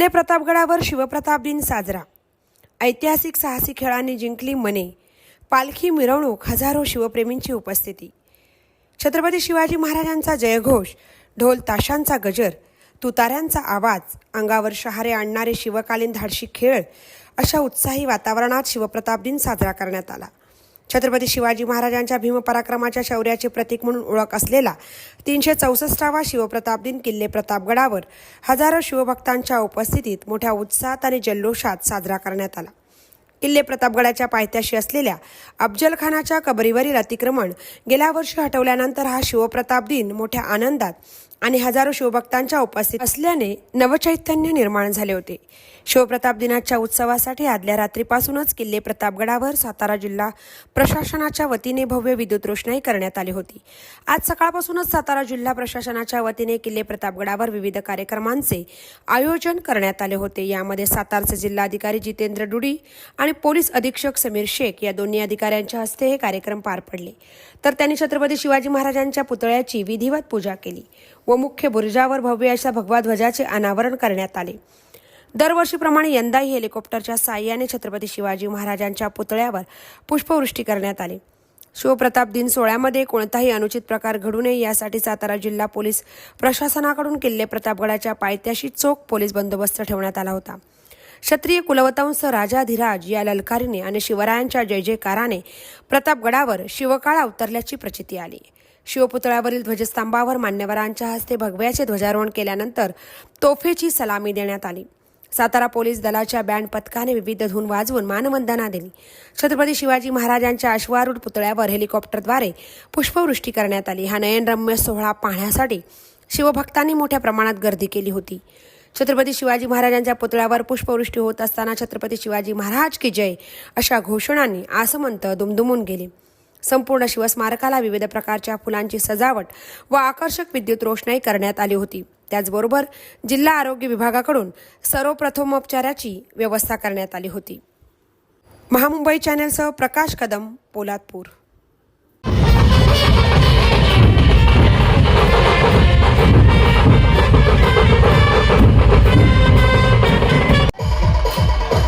किल्ले प्रतापगडावर शिवप्रताप दिन साजरा। ऐतिहासिक साहसी खेळांनी जिंकली मने। पालखी मिरवणूक, हजारो शिवप्रेमींची उपस्थिती। छत्रपती शिवाजी महाराजांचा जयघोष, ढोल ताशांचा गजर, तुताऱ्यांचा आवाज, अंगावर शहारे आणणारे शिवकालीन धाडशी खेळ अशा उत्साही वातावरणात शिवप्रताप दिन साजरा करण्यात आला। छत्रपती शिवाजी महाराजांच्या भीमपराक्रमाच्या शौर्याचे प्रतीक म्हणून ओळख असलेला 364वा शिवप्रताप दिन किल्ले प्रतापगडावर हजारो शिवभक्तांच्या उपस्थितीत मोठ्या उत्साहात आणि जल्लोषात साजरा करण्यात आला। किल्ले प्रतापगडाच्या पायथ्याशी असलेल्या अफजलखानाच्या कबरीवरील अतिक्रमण गेल्या वर्षी हटवल्यानंतर हा शिवप्रताप दिन मोठ्या आनंदात आणि हजारो शिवभक्तांच्या उपस्थित असल्याने नवचैतन्य निर्माण झाले होते। शिवप्रताप दिनाच्या उत्सवासाठी आदल्या रात्रीपासूनच किल्ले प्रतापगडावर सातारा जिल्हा प्रशासनाच्या वतीने भव्य विद्युत रोषणाई करण्यात आली होती। आज सकाळपासूनच सातारा जिल्हा प्रशासनाच्या वतीने किल्ले प्रतापगडावर विविध कार्यक्रमांचे आयोजन करण्यात आले होते। यामध्ये सातारचे जिल्हाधिकारी जितेंद्र डुडी आणि पोलीस अधीक्षक समीर शेख या दोन्ही अधिकाऱ्यांच्या हस्ते हे कार्यक्रम पार पडले। तर त्यांनी छत्रपती शिवाजी महाराजांच्या पुतळ्याची विधिवत पूजा केली व मुख्य बुरुजावर भव्य अशा भगवा ध्वजाचे अनावरण करण्यात आले। दरवर्षीप्रमाणे यंदाही हेलिकॉप्टरच्या साहाय्याने छत्रपती शिवाजी महाराजांच्या पुतळ्यावर पुष्पवृष्टी करण्यात आली। शिवप्रताप दिन सोहळ्यामध्ये कोणताही अनुचित प्रकार घडू नये यासाठी सातारा जिल्हा पोलीस प्रशासनाकडून किल्ले प्रतापगडाच्या पायथ्याशी चोख पोलीस बंदोबस्त ठेवण्यात आला होता। क्षत्रिय कुलवंश राजाधिराज या ललकारीने आणि शिवरायांच्या जय जयकाराने प्रतापगडावर शिवकाळ अवतरल्याची प्रचिती आली। शिवपुतळ्यावरील ध्वजस्तंभावर मान्यवरांच्या हस्ते भगव्याचे ध्वजारोहण केल्यानंतर तोफेची सलामी देण्यात आली। सातारा पोलीस दलाच्या बँड पथकाने विविध धून वाजवून मानवंदना दिली। छत्रपती शिवाजी महाराजांच्या अश्वारूढ पुतळ्यावर हेलिकॉप्टरद्वारे पुष्पवृष्टी करण्यात आली। हा नयनरम्य सोहळा पाहण्यासाठी शिवभक्तांनी मोठ्या प्रमाणात गर्दी केली होती। छत्रपती शिवाजी महाराजांच्या पुतळ्यावर पुष्पवृष्टी होत असताना छत्रपती शिवाजी महाराज की जय अशा घोषणांनी आसमंत दुमदुमून गेले। संपूर्ण शिवस्मारकाला विविध प्रकारच्या फुलांची सजावट व आकर्षक विद्युत रोषणाई करण्यात आली होती। त्याचबरोबर जिल्हा आरोग्य विभागाकडून सर्वप्रथमोपचाराची व्यवस्था करण्यात आली होती। महामुंबई चॅनलसह प्रकाश कदम, पोलादपूर।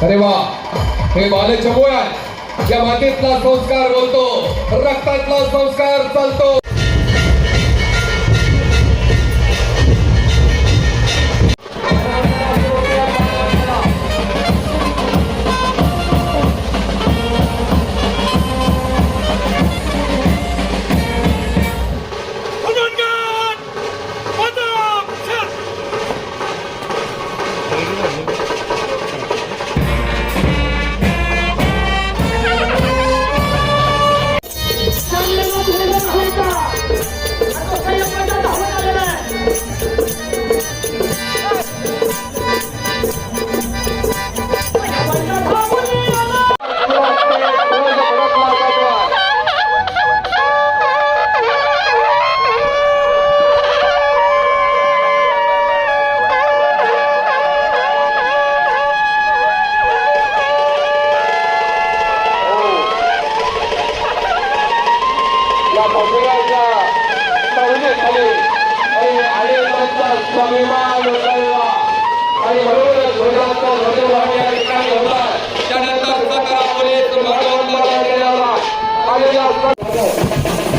अरे वा, हे बालचमूळ आहे। या मातीतला संस्कार बोलतो, रक्तातला संस्कार चालतो।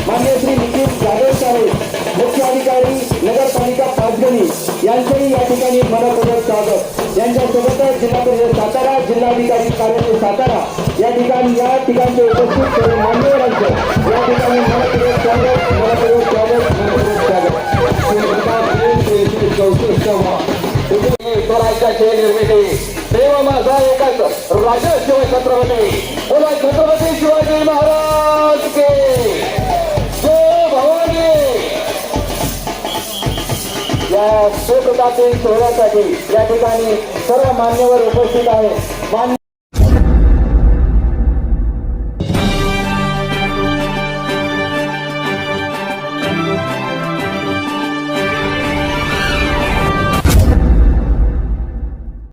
माननीय श्री नितीन जाधव साहेब, मुख्य अधिकारी नगरपालिका पाचगणी यांचेही या ठिकाणी मनपूर्वक स्वागत। यांच्यासोबतच जिल्हा परिषद सातारा, जिल्हाधिकारी कार्यालय सातारा या ठिकाणचे उपस्थित सर्व मान्यवरांचं या ठिकाणी मनपूर्वक स्वागत, मनपूर्वक स्वागत, मनपूर्वक देव माझा एकच राजा शिव छत्रपती, बोला छत्रपती शिवाजी महाराज के जय भवानी। या शिवप्रताप दिन सोहळ्यासाठी या ठिकाणी सर्व मान्यवर उपस्थित आहे।